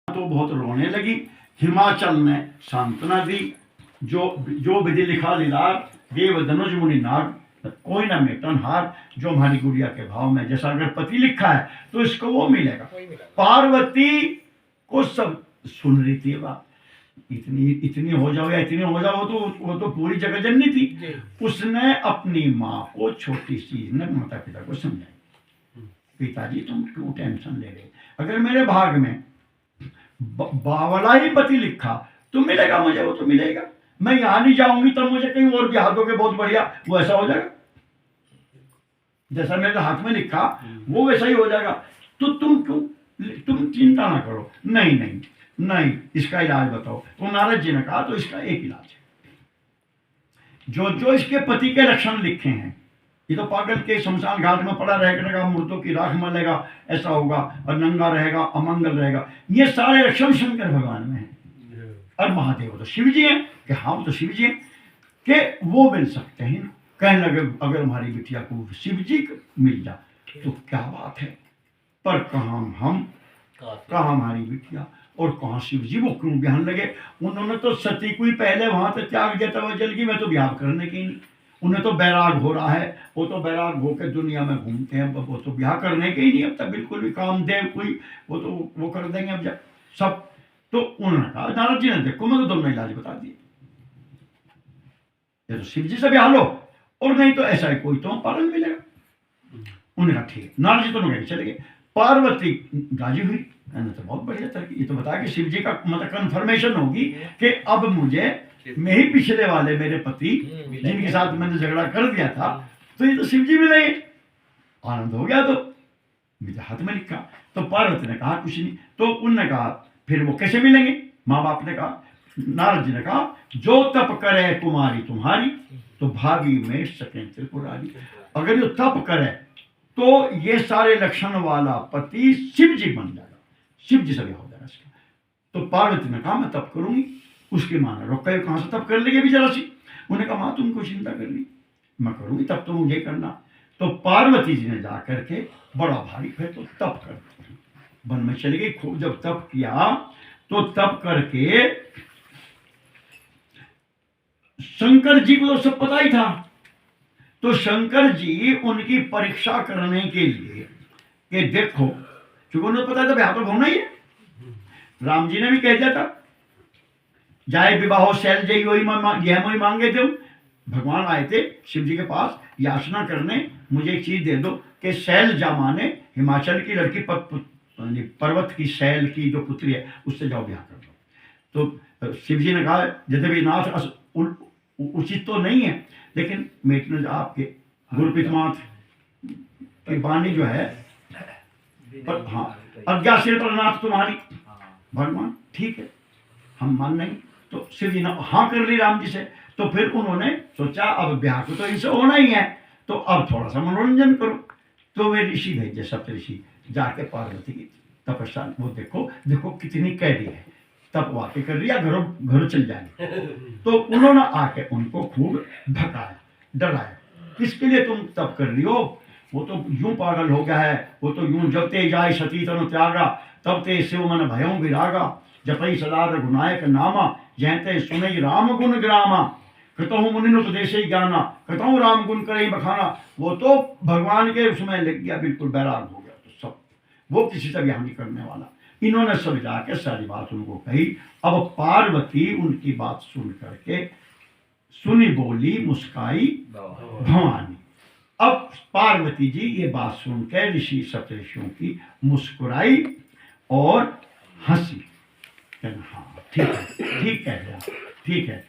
तो बहुत रोने लगी। हिमाचल ने सांत्वना दी। जो विधि लिखा लीलार, देव धनुज मुनि नाग, कोई ना मेटन हार। जो हमारी गुड़िया के भाव में जैसा अगर पति लिखा है तो इसको वो मिलेगा। पार्वती को सब सुन रही थी बात, इतनी हो जाओ या इतनी हो जाओ, वो तो पूरी जगत जननी थी। उसने अपनी माँ को छोटी सी ने माता पिता को समझाई, पिताजी तुम क्यों टेंशन ले रहे, अगर मेरे भाग में बावला ही पति लिखा तो मिलेगा मुझे, वो तो मिलेगा। मैं यहां नहीं जाऊंगी तब मुझे कहीं और भी हाथ दोगे बहुत बढ़िया, वो ऐसा हो जाएगा जैसा मेरे हाथ में लिखा वो वैसा ही हो जाएगा। तो तुम चिंता ना करो। नहीं नहीं नहीं, इसका इलाज बताओ। तो नारद जी ने कहा तो इसका एक इलाज है, जो इसके पति के लक्षण लिखे हैं, ये तो पागल के शमशान घाट में पड़ा रहेगा, मुर्दों की राख मलेगा, ऐसा होगा, और नंगा रहेगा, अमंगल रहेगा, ये सारे लक्षण शंकर भगवान में है। और महादेव तो शिव जी हैं कि हाँ, वो तो शिव जी हैं कि वो मिल सकते हैं ना। कहने लगे अगर हमारी बिटिया को शिव जी मिल जाए तो क्या बात है, पर कहाँ हम, कहाँ हमारी बिटिया और कहाँ शिव जी, वो क्यों बयान लगे। उन्होंने तो सती को ही पहले वहां तक त्याग दिया था, वो जल की मैं तो ब्याह करने की नहीं। उन्हें तो बैराग हो रहा है, वो तो बैराग होकर दुनिया में घूमते हैं, वो तो ब्याह करने के ही नहीं अब तक बिल्कुल भी। कामदेव कोई वो तो वो कर देंगे अब जब सब। तो उन्होंने कहा नारद जी ने देखो मैं तो दोनों इलाज बता दिए, ये तो शिव जी से ब्याह लो और नहीं तो ऐसा ही कोई तो पालन मिलेगा। उन्होंने कहा ठीक है। नारद जी तो कहीं चले गए। पार्वती राजी हुई, तो बहुत बढ़िया था। ये तो बताया कि शिव जी का मतलब कन्फर्मेशन होगी कि अब मुझे मैं ही पिछले वाले मेरे पति जिनके साथ मैंने झगड़ा कर दिया था, तो ये तो शिव जी मिलेंगे। आनंद हो गया, तो मेरे हाथ में लिखा। तो पार्वती ने कहा कुछ नहीं। तो उनने कहा फिर वो कैसे मिलेंगे। माँ बाप ने कहा, नारद जी ने कहा जो तप करे कुमारी तुम्हारी, तो भावी में सकें त्रिपुरारी। अगर जो तप करे तो ये सारे लक्षण वाला पति शिव जी बन जाएगा, शिव जी से ब्याह हो जाएगा इसका। तो पार्वती ने कहा मैं तप करूंगी। उसकी माँ ने रोका, कहाँ से तप कर लेगी अभी जरा सी। उन्होंने कहा माँ तुमको चिंता कर ली, मैं करूंगी तब तो मुझे करना। तो पार्वती जी ने जा करके बड़ा भारी फिर तो तप कर वन में चली गई। खूब जब तप किया तो तप करके शंकर जी को तो सब पता ही था। तो शंकर जी उनकी परीक्षा करने के लिए कि देखो, क्योंकि उन्हें पता था ब्याह तो होना ही है। राम जी ने भी कह दिया था जाए विवाह शैल जय वही मांगे थे। भगवान आए थे शिव जी के पास याचना करने, मुझे एक चीज दे दो कि शैल जा माने हिमाचल की लड़की पर्वत की शैल की जो पुत्री है उससे जाओ ब्याह कर दो। तो शिव जी ने कहा जैसे भी नाथ उचित तो नहीं है, लेकिन मेटने आपके गुरुपितमाथ की वाणी जो है, पर हाँ अज्ञा सिर पर नाथ तुम्हारी, भगवान ठीक है हम मान नहीं। तो शिव जी ने हाँ कर ली राम जी से। तो फिर उन्होंने सोचा अब ब्याह को तो इनसे होना ही है, तो अब थोड़ा सा मनोरंजन करो। तो वे ऋषि भेजे, सप्त ऋषि जाके पार्वती की तपस्या, वो देखो कितनी कैदी है, तप वाके कर रही है, घरों चल जाएंगे। तो उन्होंने आके उनको खूब भगाया, डराया, किसके लिए तुम तप कर रही हो, वो तो यूं पागल हो गया है, वो तो यूं जब ते जाए सती तनु त्यागा, तब ते शिव मन भयों विरागा, जपई सदा रघुनायक नामा, जहते सुनई राम गुण ग्रामा, कतहु मुनि उपदेश ज्ञाना, कतहु राम गुण करे बखाना। वो तो भगवान के उसमें लग गया, बिल्कुल बैराग हो गया। तो सब वो किसी से ब्याह नहीं करने वाला। इन्होंने सब जाके सारी बात उनको कही। अब पार्वती उनकी बात सुन करके सुनी बोली मुस्काई भवानी। अब पार्वती जी ये बात सुनकर ऋषि सप्तऋषियों की मुस्कुराई और हंसी। हाँ ठीक है, ठीक है, ठीक है।